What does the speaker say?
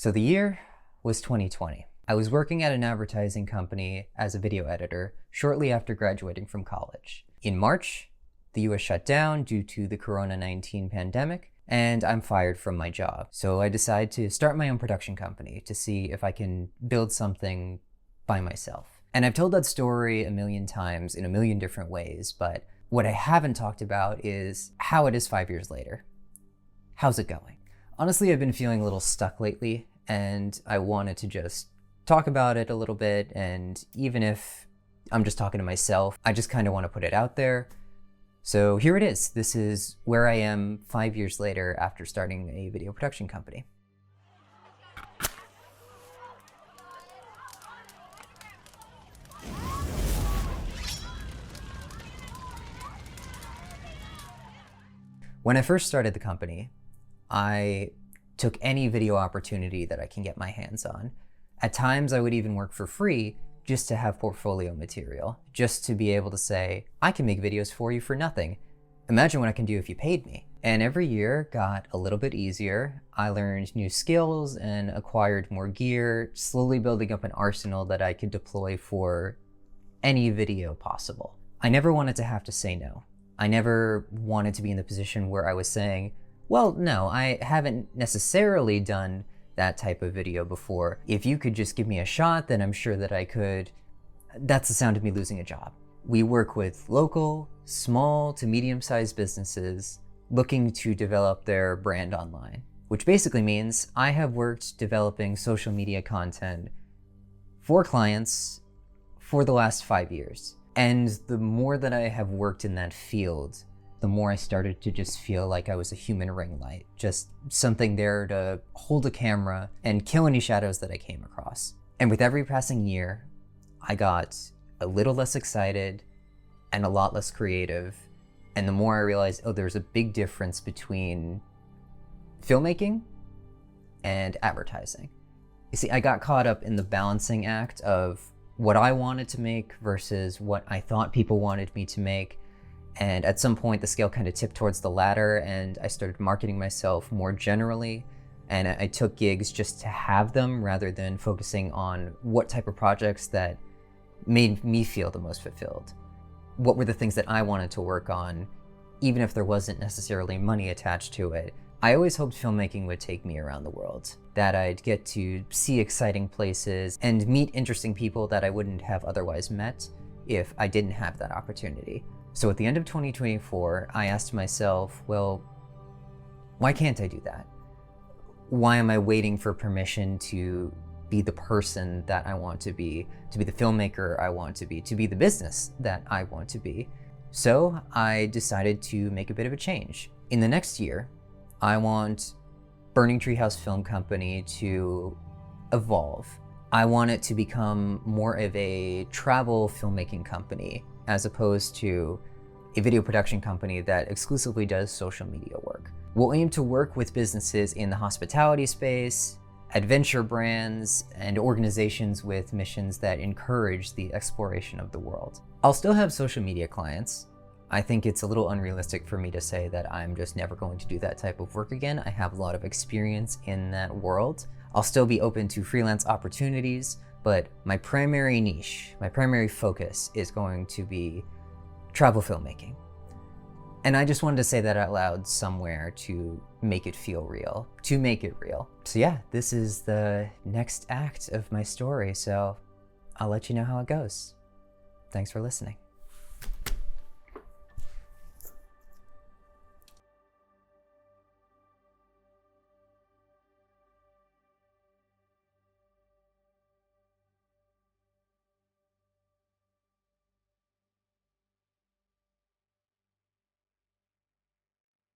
So the year was 2020. I was working at an advertising company as a video editor shortly after graduating from college. In March, the US shut down due to the Corona-19 pandemic, and I'm fired from my job. So I decided to start my own production company to see if I can build something by myself. And I've told that story a million times in a million different ways, but what I haven't talked about is how it is 5 years later. How's it going? Honestly, I've been feeling a little stuck lately, and I wanted to just talk about it a little bit, and even if I'm just talking to myself, I just kind of want to put it out there. So here it is. This is where I am 5 years later after starting a video production company. When I first started the company, I took any video opportunity that I can get my hands on. At times, I would even work for free just to have portfolio material, just to be able to say, I can make videos for you for nothing. Imagine what I can do if you paid me. And every year got a little bit easier. I learned new skills and acquired more gear, slowly building up an arsenal that I could deploy for any video possible. I never wanted to have to say no. I never wanted to be in the position where I was saying, well, no, I haven't necessarily done that type of video before. If you could just give me a shot, then I'm sure that I could. That's the sound of me losing a job. We work with local, small to medium-sized businesses looking to develop their brand online, which basically means I have worked developing social media content for clients for the last 5 years. And the more that I have worked in that field, the more I started to just feel like I was a human ring light, just something there to hold a camera and kill any shadows that I came across. And with every passing year, I got a little less excited and a lot less creative. And the more I realized, oh, there's a big difference between filmmaking and advertising. You see, I got caught up in the balancing act of what I wanted to make versus what I thought people wanted me to make. And at some point, the scale kind of tipped towards the latter, and I started marketing myself more generally. And I took gigs just to have them rather than focusing on what type of projects that made me feel the most fulfilled. What were the things that I wanted to work on, even if there wasn't necessarily money attached to it. I always hoped filmmaking would take me around the world, that I'd get to see exciting places and meet interesting people that I wouldn't have otherwise met if I didn't have that opportunity. So at the end of 2024, I asked myself, well, why can't I do that? Why am I waiting for permission to be the person that I want to be the filmmaker I want to be the business that I want to be? So I decided to make a bit of a change. In the next year, I want Burning Treehouse Film Company to evolve. I want it to become more of a travel filmmaking company as opposed to a video production company that exclusively does social media work. We'll aim to work with businesses in the hospitality space, adventure brands, and organizations with missions that encourage the exploration of the world. I'll still have social media clients. I think it's a little unrealistic for me to say that I'm just never going to do that type of work again. I have a lot of experience in that world. I'll still be open to freelance opportunities, but my primary niche, my primary focus is going to be travel filmmaking. And I just wanted to say that out loud somewhere to make it feel real, to make it real. So yeah, this is the next act of my story, so I'll let you know how it goes. Thanks for listening.